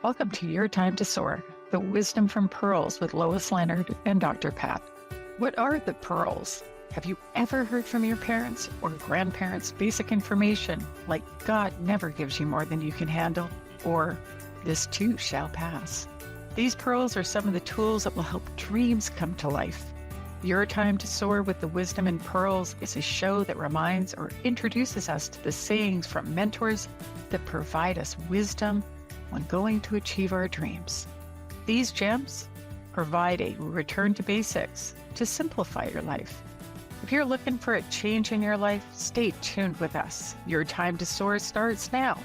Welcome to Your Time to Soar, the wisdom from pearls with Lois Leonard and Dr. Pat. What are the pearls? Have you ever heard from your parents or grandparents basic information like God never gives you more than you can handle, or this too shall pass? These pearls are some of the tools that will help dreams come to life. Your Time to Soar with the Wisdom and Pearls is a show that reminds or introduces us to the sayings from mentors that provide us wisdom when going to achieve our dreams. These gems provide a return to basics to simplify your life. If you're looking for a change in your life, stay tuned with us. Your Time to Soar starts now.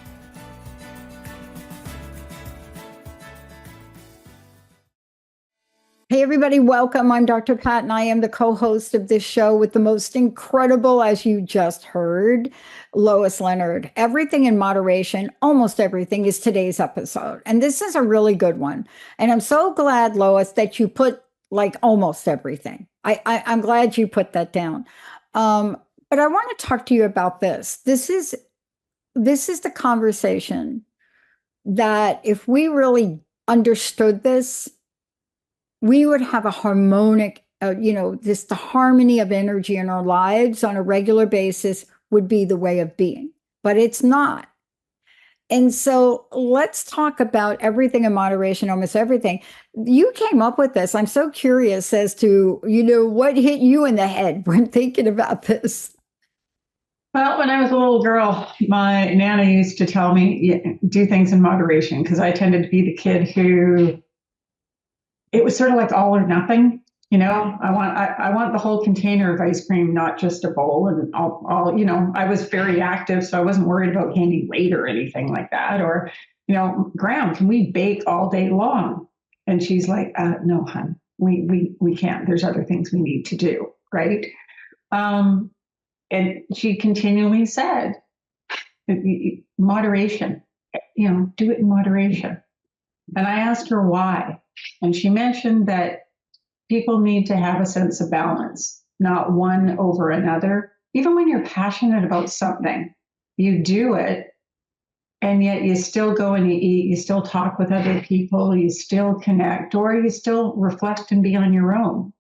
Hey everybody, welcome. I'm Dr. Pat and I am the co-host of this show with the most incredible, as you just heard, Lois Leonard. Everything in moderation, almost everything is today's episode. And this is a really good one. And I'm so glad, Lois, that you put like almost everything. I'm glad you put that down. But I want to talk to you about this. This is the conversation that if we really understood this, we would have a harmonic, the harmony of energy in our lives on a regular basis would be the way of being, but it's not. And so let's talk about everything in moderation, almost everything. You came up with this. I'm so curious as to, what hit you in the head when thinking about this. Well, when I was a little girl, my Nana used to tell me, do things in moderation, because I tended to be the kid who, it was sort of like all or nothing, I want the whole container of ice cream, not just a bowl. And I was very active, so I wasn't worried about gaining weight or anything like that. Or, Graham, can we bake all day long? And she's like, no, hon, we can't. There's other things we need to do, right? And she continually said, moderation, do it in moderation. And I asked her why. And she mentioned that people need to have a sense of balance, not one over another. Even when you're passionate about something, you do it, and yet you still go and you eat, you still talk with other people, you still connect, or you still reflect and be on your own.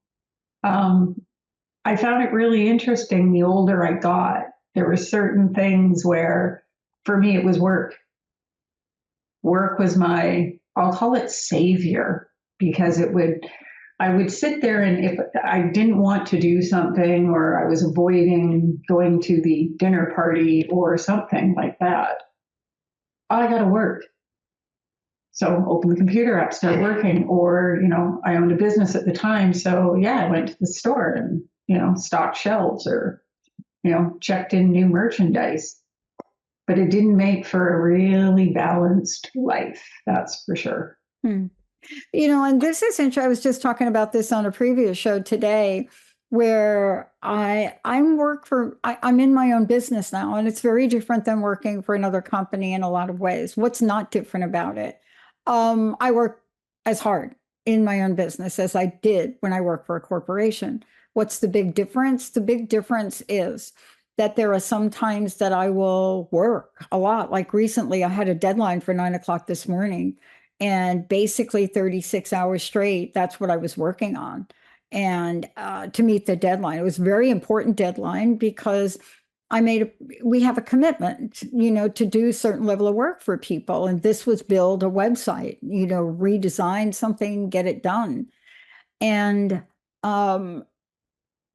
I found it really interesting the older I got. There were certain things where, for me, it was work. Work was I'll call it savior, because I would sit there, and if I didn't want to do something, or I was avoiding going to the dinner party or something like that, I got to work. So open the computer up, start working, or, I owned a business at the time. So I went to the store and, stocked shelves, or, checked in new merchandise. But it didn't make for a really balanced life, that's for sure. And this is interesting. I was just talking about this on a previous show today, where I'm in my own business now, and it's very different than working for another company in a lot of ways. What's not different about it? I work as hard in my own business as I did when I worked for a corporation. What's the big difference? The big difference is that there are some times that I will work a lot. Like recently, I had a deadline for 9:00 this morning, and basically 36 hours straight, that's what I was working on. And to meet the deadline, it was a very important deadline, because we have a commitment, to do a certain level of work for people. And this was build a website, redesign something, get it done. And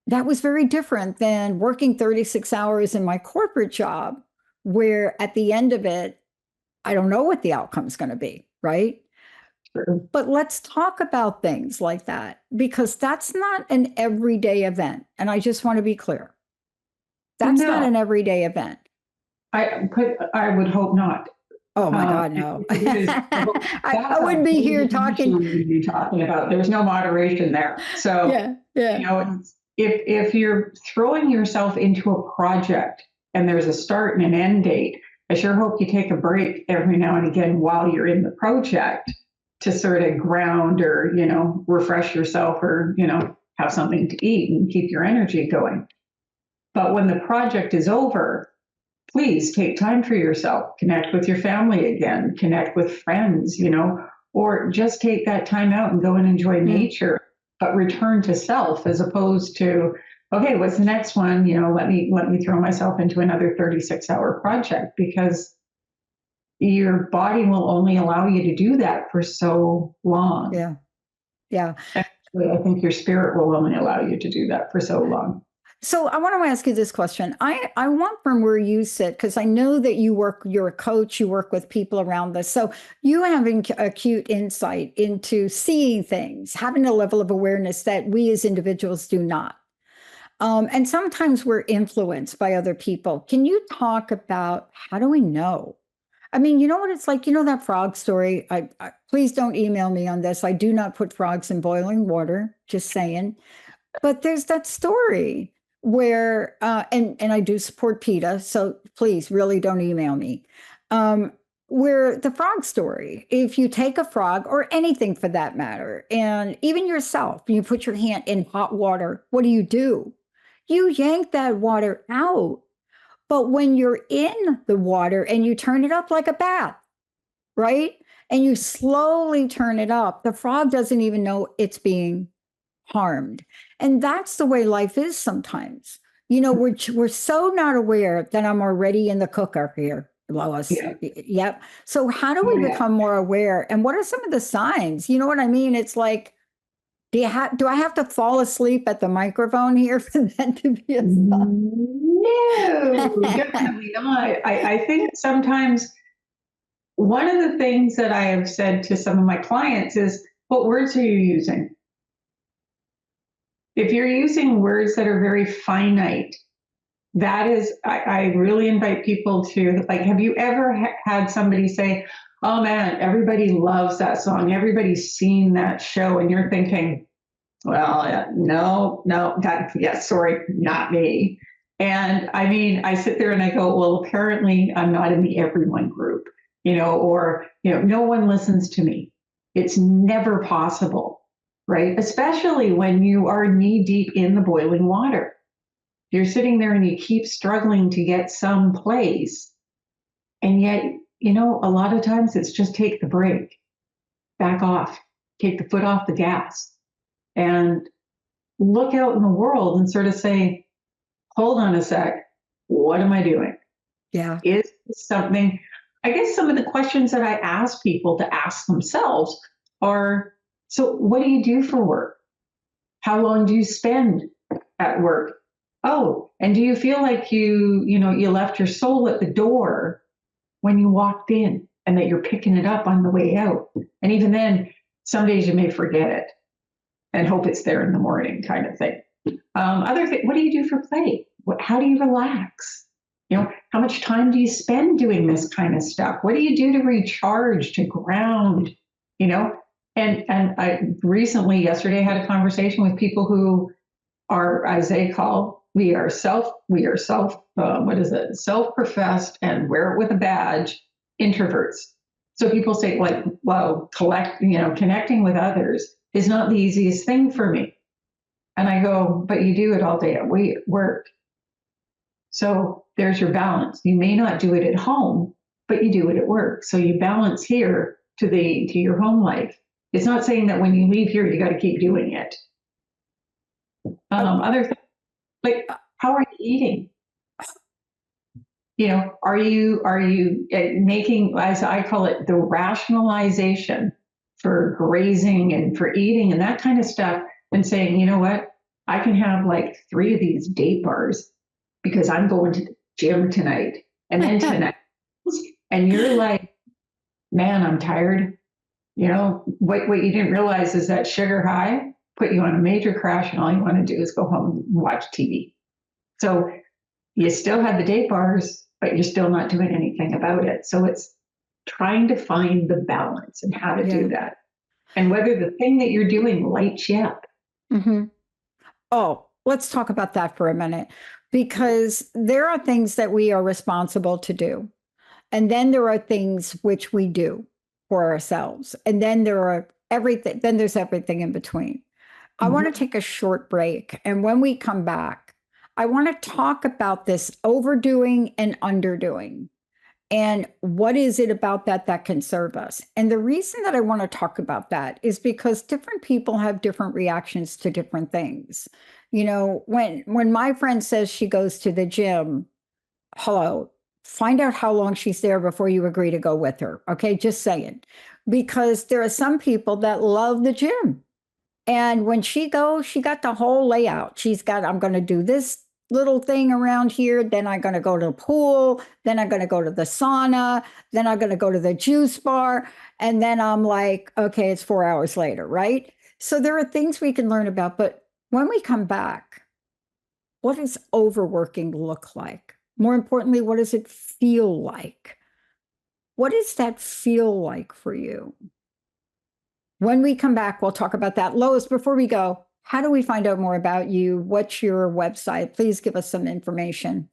that was very different than working 36 hours in my corporate job, where at the end of it, I don't know what the outcome is going to be, right? Sure. But let's talk about things like that, because that's not an everyday event. And I just want to be clear. That's not an everyday event. I would hope not. Oh my God, no. I wouldn't be here talking. We'd be talking about. There's no moderation there. So, if you're throwing yourself into a project and there's a start and an end date, I sure hope you take a break every now and again while you're in the project to sort of ground, or, refresh yourself, or, have something to eat and keep your energy going. But when the project is over, please take time for yourself, connect with your family again, connect with friends, or just take that time out and go and enjoy nature, but return to self as opposed to, okay, what's the next one? Let me throw myself into another 36-hour project, because your body will only allow you to do that for so long. Yeah. Yeah. Actually, I think your spirit will only allow you to do that for so long. So I want to ask you this question. I want from where you sit, because I know that you're a coach, you work with people around this. So you having acute insight into seeing things, having a level of awareness that we as individuals do not. And sometimes we're influenced by other people. Can you talk about how do we know? I mean, you know what it's like? You know that frog story? Please don't email me on this. I do not put frogs in boiling water, just saying. But there's that story where, and I do support PETA, so please really don't email me. Where the frog story, if you take a frog or anything for that matter, and even yourself, you put your hand in hot water, what do? You yank that water out. But when you're in the water and you turn it up like a bath, right? And you slowly turn it up, the frog doesn't even know it's being harmed. And that's the way life is sometimes. We're so not aware that I'm already in the cooker here, Lois. Yeah. Yep. So how do we become more aware? And what are some of the signs? You know what I mean? It's like, do I have to fall asleep at the microphone here for that to be a sign? No, definitely not. I think sometimes one of the things that I have said to some of my clients is, what words are you using? If you're using words that are very finite, that is, I really invite people to, like, have you ever had somebody say, oh man, everybody loves that song, everybody's seen that show, and you're thinking, well, no, sorry, not me. And I mean, I sit there and I go, well, apparently I'm not in the everyone group, or, no one listens to me. It's never possible, right? Especially when you are knee deep in the boiling water. You're sitting there and you keep struggling to get someplace. And yet, a lot of times it's just take the brake, back off, take the foot off the gas, and look out in the world and sort of say, hold on a sec, what am I doing? Yeah. Is this something? I guess some of the questions that I ask people to ask themselves are, so what do you do for work? How long do you spend at work? Oh, and do you feel like you left your soul at the door when you walked in, and that you're picking it up on the way out? And even then, some days you may forget it and hope it's there in the morning, kind of thing. Other thing, what do you do for play? How do you relax? How much time do you spend doing this kind of stuff? What do you do to recharge, to ground? And I recently, yesterday, had a conversation with people who are, as they call, self-professed and wear it with a badge introverts. So people say, like, well, connecting with others is not the easiest thing for me. And I go, but you do it all day at work. So there's your balance. You may not do it at home, but you do it at work. So you balance here to your home life. It's not saying that when you leave here, you got to keep doing it. Other things, like, how are you eating? Are you making, as I call it, the rationalization for grazing and for eating and that kind of stuff, and saying, you know what, I can have like 3 of these date bars because I'm going to the gym tonight, and then tonight, and you're like, man, I'm tired. What you didn't realize is that sugar high put you on a major crash, and all you want to do is go home and watch TV. So you still have the date bars, but you're still not doing anything about it. So it's trying to find the balance and how to do that, and whether the thing that you're doing lights you up. Mm-hmm. Oh, let's talk about that for a minute, because there are things that we are responsible to do. And then there are things which we do for ourselves. And then there's everything in between. I want to take a short break. And when we come back, I want to talk about this overdoing and underdoing. And what is it about that that can serve us? And the reason that I want to talk about that is because different people have different reactions to different things. You know, when my friend says she goes to the gym, hello, find out how long she's there before you agree to go with her. Okay, just saying. Because there are some people that love the gym. And when she goes, she got the whole layout. She's got, I'm going to do this little thing around here. Then I'm going to go to the pool. Then I'm going to go to the sauna. Then I'm going to go to the juice bar. And then I'm like, okay, it's 4 hours later, right? So there are things we can learn about. But when we come back, what does overworking look like? More importantly, what does it feel like? What does that feel like for you? When we come back, we'll talk about that. Lois, before we go, how do we find out more about you? What's your website? Please give us some information.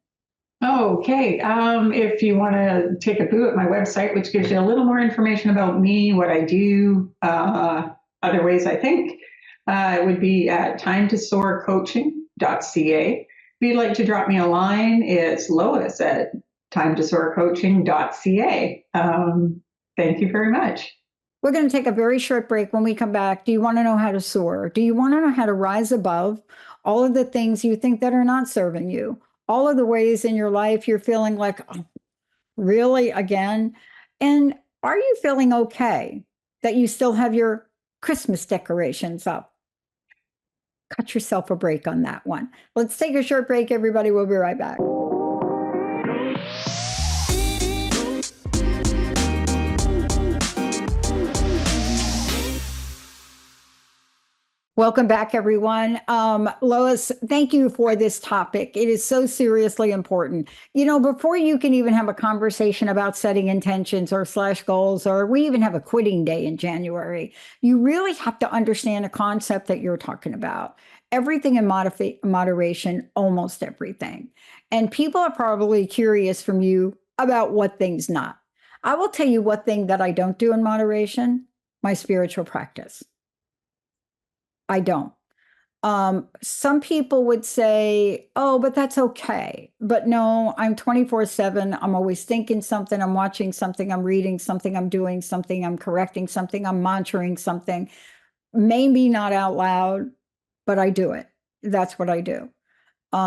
Okay. If you want to take a peek at my website, which gives you a little more information about me, what I do, other ways I think, it would be at timetosoarcoaching.ca. If you'd like to drop me a line, it's Lois at timetosoarcoaching.ca. Thank you very much. We're going to take a very short break. When we come back, do you want to know how to soar? Do you want to know how to rise above all of the things you think that are not serving you? All of the ways in your life you're feeling like, oh, really, again? And are you feeling okay that you still have your Christmas decorations up? Cut yourself a break on that one. Let's take a short break, everybody. We'll be right back. Welcome back, everyone. Lois, thank you for this topic. It is so seriously important. You know, before you can even have a conversation about setting intentions or slash goals, or we even have a quitting day in January, you really have to understand a concept that you're talking about. Everything in moderation, almost everything. And people are probably curious from you about what things not. I will tell you what thing that I don't do in moderation, my spiritual practice. I don't. Some people would say, oh, but that's okay. But no, I'm 24/7. I'm always thinking something. I'm watching something. I'm reading something. I'm doing something. I'm correcting something. I'm monitoring something. Maybe not out loud, but I do it. That's what I do.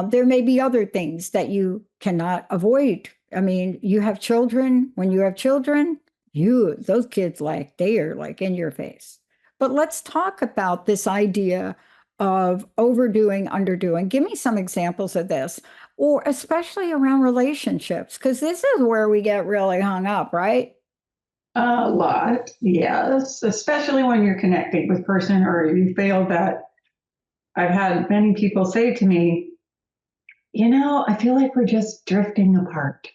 There may be other things that you cannot avoid. I mean, you have children. When you have children, those kids, like, they are like in your face. But let's talk about this idea of overdoing, underdoing. Give me some examples of this, or especially around relationships, because this is where we get really hung up, right? A lot, yes, especially when you're connecting with a person or you failed that. I've had many people say to me, you know, I feel like we're just drifting apart.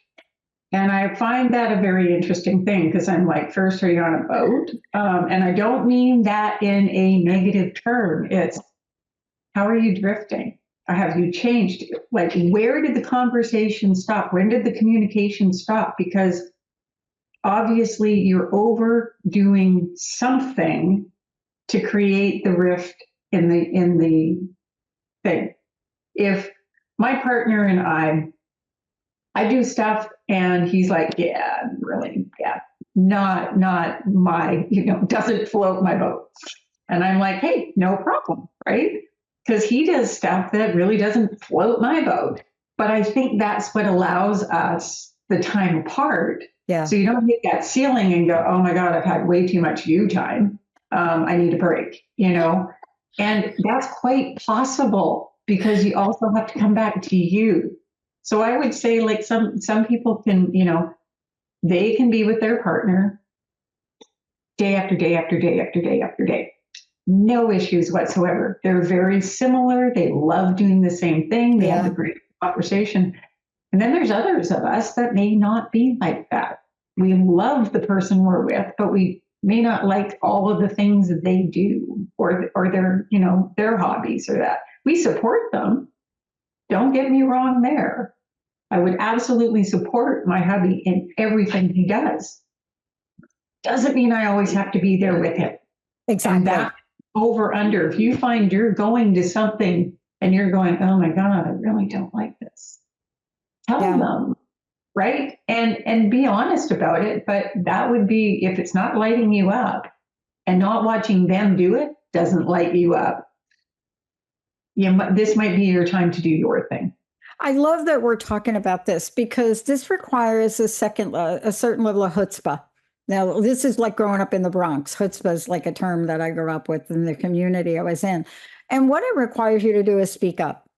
And I find that a very interesting thing because I'm like, first, are you on a boat? And I don't mean that in a negative term. It's, how are you drifting? Or have you changed? Like, where did the conversation stop? When did the communication stop? Because obviously you're overdoing something to create the rift in the thing. If my partner and I do stuff and he's like, yeah, really, yeah, not my, doesn't float my boat. And I'm like, hey, no problem, right? Because he does stuff that really doesn't float my boat. But I think that's what allows us the time apart. Yeah. So you don't hit that ceiling and go, oh my God, I've had way too much you time. I need a break, And that's quite possible because you also have to come back to you. So I would say, like, some people can, they can be with their partner day after day after day after day after day. No issues whatsoever. They're very similar. They love doing the same thing. They have a great conversation. And then there's others of us that may not be like that. We love the person we're with, but we may not like all of the things that they do or their, their hobbies or that. We support them. Don't get me wrong there. I would absolutely support my hubby in everything he does. Doesn't mean I always have to be there with him. Exactly. And that over under, if you find you're going to something and you're going, oh my God, I really don't like this. Tell Yeah. them, right? And be honest about it. But that would be, if it's not lighting you up and not watching them do it doesn't light you up, this might be your time to do your thing. I love that we're talking about this because this requires a certain level of chutzpah. Now, this is like growing up in the Bronx. Chutzpah is like a term that I grew up with in the community I was in. And what it requires you to do is speak up.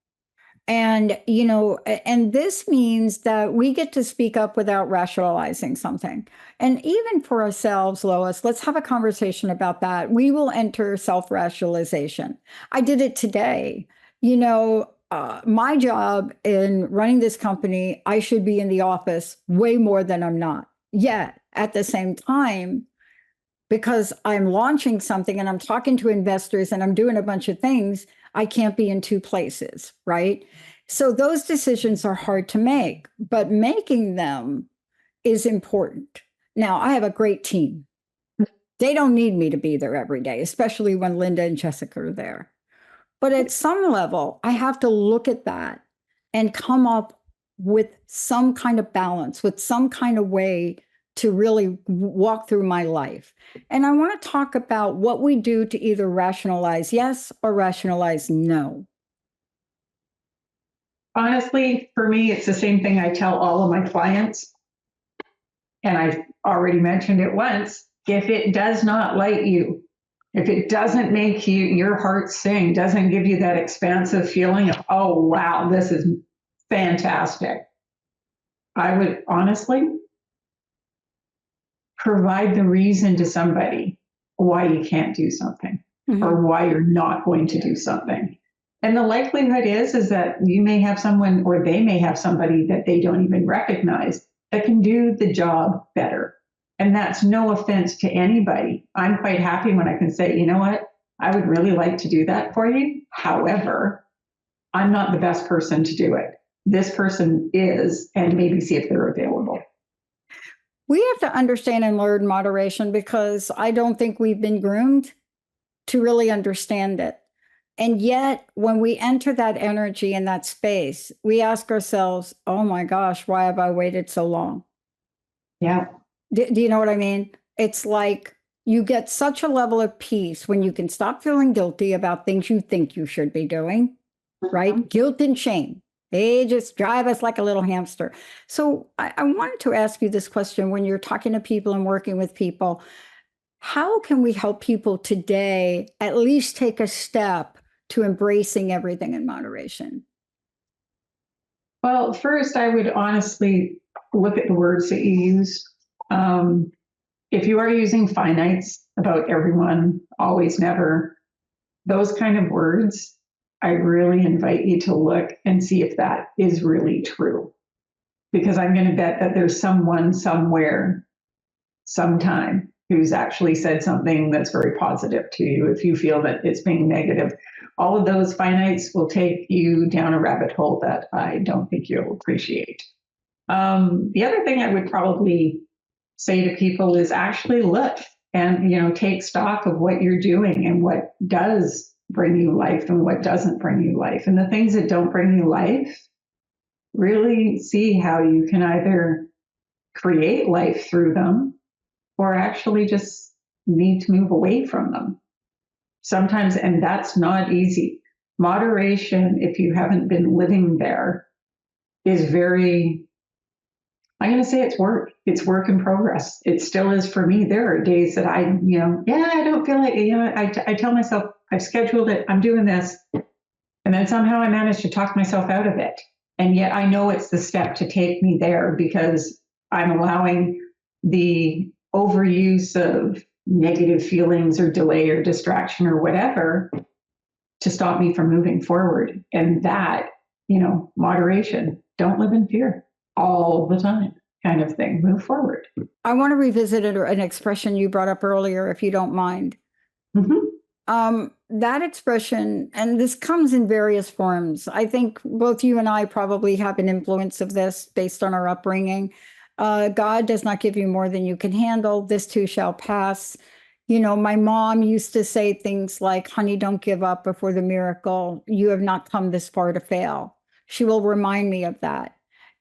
And, and this means that we get to speak up without rationalizing something. And even for ourselves, Lois, let's have a conversation about that. We will enter self-rationalization. I did it today. My job in running this company, I should be in the office way more than I'm not. Yet at the same time, because I'm launching something and I'm talking to investors and I'm doing a bunch of things, I can't be in two places, right? So those decisions are hard to make, but making them is important. Now, I have a great team. They don't need me to be there every day, especially when Linda and Jessica are there. But at some level, I have to look at that and come up with some kind of balance, with some kind of way to really walk through my life. And I want to talk about what we do to either rationalize yes or rationalize no. Honestly, for me, it's the same thing I tell all of my clients. And I've already mentioned it once. If it does not light you, if it doesn't make your heart sing, doesn't give you that expansive feeling of, oh, wow, this is fantastic, I would honestly provide the reason to somebody why you can't do something or why you're not going to do something. And the likelihood is that you may have someone, or they may have somebody that they don't even recognize that can do the job better. And that's no offense to anybody. I'm quite happy when I can say, you know what, I would really like to do that for you. However, I'm not the best person to do it. This person is, and maybe see if they're available. We have to understand and learn moderation because I don't think we've been groomed to really understand it. And yet, when we enter that energy in that space, we ask ourselves, oh my gosh, why have I waited so long? Yeah. Do you know what I mean? It's like you get such a level of peace when you can stop feeling guilty about things you think you should be doing, right? Guilt and shame. They just drive us like a little hamster. So I wanted to ask you this question when you're talking to people and working with people. How can we help people today at least take a step to embracing everything in moderation? Well, first, I would honestly look at the words that you use. If you are using finites about everyone, always, never, those kind of words, I really invite you to look and see if that is really true. Because I'm going to bet that there's someone somewhere, sometime, who's actually said something that's very positive to you. If you feel that it's being negative, all of those finites will take you down a rabbit hole that I don't think you'll appreciate. The other thing I would probably say to people is actually look and take stock of what you're doing and what does bring you life and what doesn't bring you life. And the things that don't bring you life, really see how you can either create life through them or actually just need to move away from them. Sometimes, and that's not easy. Moderation, if you haven't been living there, is very, I'm going to say it's work. It's work in progress. It still is for me. There are days that I don't feel like, I tell myself, I've scheduled it, I'm doing this. And then somehow I manage to talk myself out of it. And yet I know it's the step to take me there because I'm allowing the overuse of negative feelings or delay or distraction or whatever to stop me from moving forward. And that, moderation, don't live in fear all the time kind of thing. Move forward. I want to revisit an expression you brought up earlier, if you don't mind. That expression, and this comes in various forms. I think both you and I probably have an influence of this based on our upbringing. God does not give you more than you can handle. This too shall pass. My mom used to say things like, honey, don't give up before the miracle. You have not come this far to fail. She will remind me of that.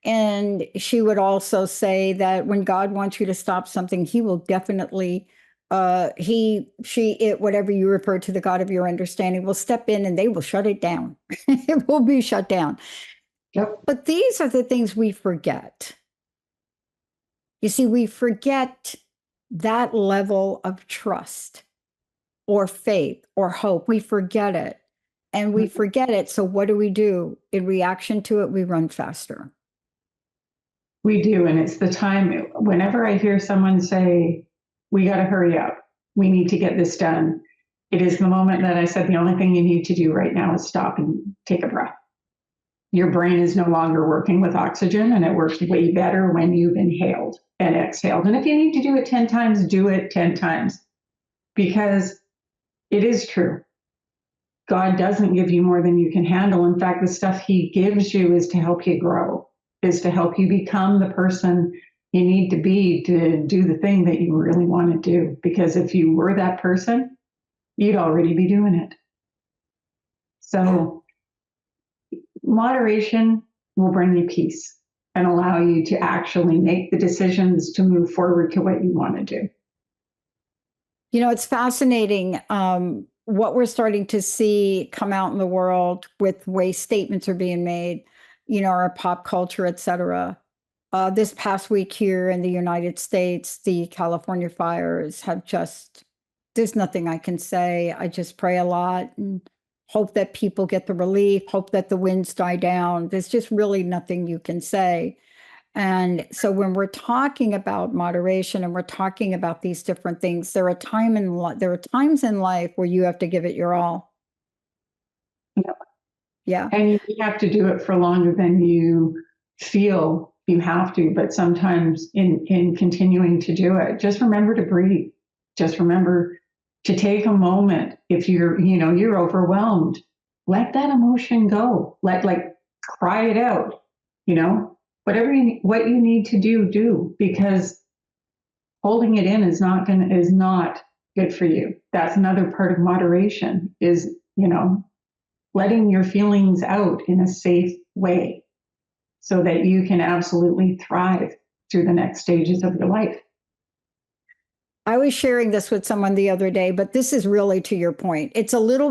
And she would also say that when God wants you to stop something, he will definitely, whatever you refer to, the God of your understanding, will step in and they will shut it down. It will be shut down. Yep. But these are the things we forget. You see, we forget that level of trust or faith or hope. We forget it. And we forget it. So what do? In reaction to it, we run faster. We do. And it's the time, whenever I hear someone say, we got to hurry up, we need to get this done, it is the moment that I said, the only thing you need to do right now is stop and take a breath. Your brain is no longer working with oxygen, and it works way better when you've inhaled and exhaled. And if you need to do it 10 times, do it 10 times. Because it is true. God doesn't give you more than you can handle. In fact, the stuff he gives you is to help you grow, is to help you become the person you need to be to do the thing that you really want to do. Because if you were that person, you'd already be doing it. So moderation will bring you peace and allow you to actually make the decisions to move forward to what you want to do. It's fascinating what we're starting to see come out in the world with way statements are being made, our pop culture, et cetera. This past week here in the United States, the California fires have there's nothing I can say. I just pray a lot and hope that people get the relief, hope that the winds die down. There's just really nothing you can say. And so when we're talking about moderation and we're talking about these different things, there are times in life where you have to give it your all. Yep. Yeah. And you have to do it for longer than you feel you have to, but sometimes in continuing to do it, just remember to breathe. Just remember to take a moment. If you're overwhelmed, let that emotion go. Cry it out, what you need to do, because holding it in is not good for you. That's another part of moderation is, letting your feelings out in a safe way so that you can absolutely thrive through the next stages of your life. I was sharing this with someone the other day, but this is really to your point. It's a little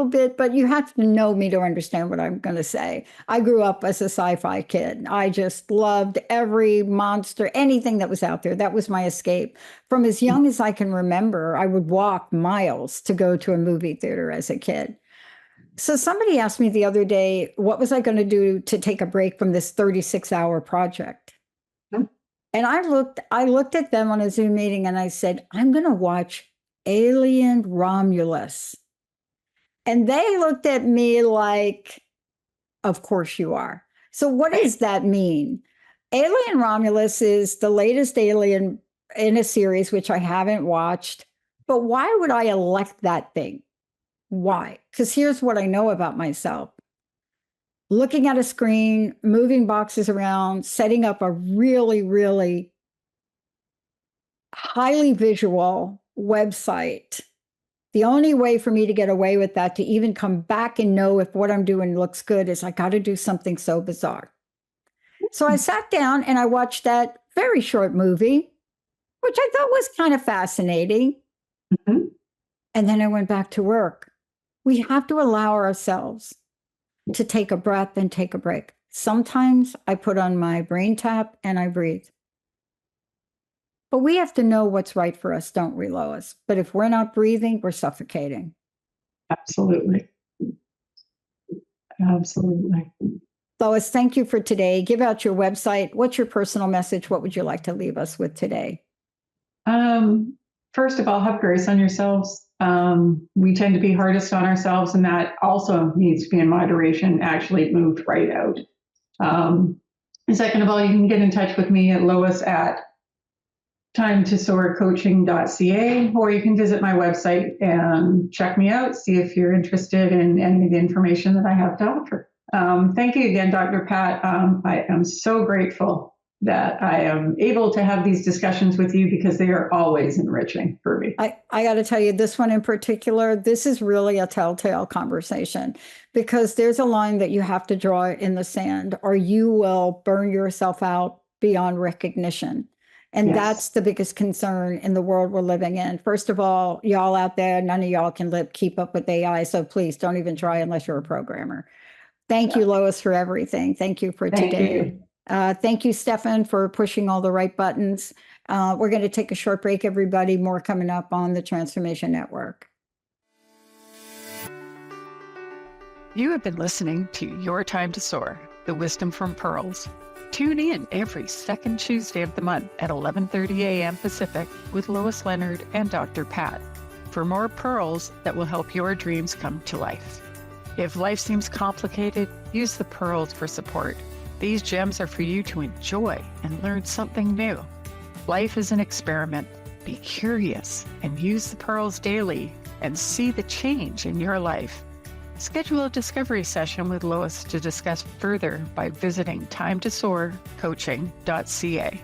bit, but you have to know me to understand what I'm going to say. I grew up as a sci-fi kid. I just loved every monster, anything that was out there. That was my escape. From as young as I can remember, I would walk miles to go to a movie theater as a kid. So somebody asked me the other day, what was I going to do to take a break from this 36-hour project? And I looked at them on a Zoom meeting and I said, I'm going to watch Alien Romulus. And they looked at me like, of course you are. So what does that mean? Alien Romulus is the latest Alien in a series, which I haven't watched. But why would I elect that thing? Why? Because here's what I know about myself. Looking at a screen, moving boxes around, setting up a really, really highly visual website. The only way for me to get away with that, to even come back and know if what I'm doing looks good, is I got to do something so bizarre. So I sat down and I watched that very short movie, which I thought was kind of fascinating. Mm-hmm. And then I went back to work. We have to allow ourselves to take a breath and take a break. Sometimes I put on my brain tap and I breathe. But we have to know what's right for us, don't we, Lois? But if we're not breathing, we're suffocating. Absolutely. Absolutely. Lois, thank you for today. Give out your website. What's your personal message? What would you like to leave us with today? First of all, have grace on yourselves. We tend to be hardest on ourselves, and that also needs to be in moderation, actually moved right out. And second of all, you can get in touch with me at Lois at timetosoarcoaching.ca, or you can visit my website and check me out, see if you're interested in any of the information that I have to offer. Thank you again, Dr. Pat. I am so grateful that I am able to have these discussions with you because they are always enriching for me. I got to tell you, this one in particular, this is really a telltale conversation because there's a line that you have to draw in the sand or you will burn yourself out beyond recognition. And Yes. That's the biggest concern in the world we're living in. First of all, y'all out there, none of y'all can keep up with AI. So please don't even try unless you're a programmer. Thank you, Lois, for everything. Thank you for Thank today. you. Thank you, Stefan, for pushing all the right buttons. We're going to take a short break, everybody. More coming up on the Transformation Network. You have been listening to Your Time to Soar, the Wisdom from Pearls. Tune in every second Tuesday of the month at 11:30 a.m. Pacific with Lois Leonard and Dr. Pat for more pearls that will help your dreams come to life. If life seems complicated, use the pearls for support. These gems are for you to enjoy and learn something new. Life is an experiment. Be curious and use the pearls daily and see the change in your life. Schedule a discovery session with Lois to discuss further by visiting timetosoarcoaching.ca.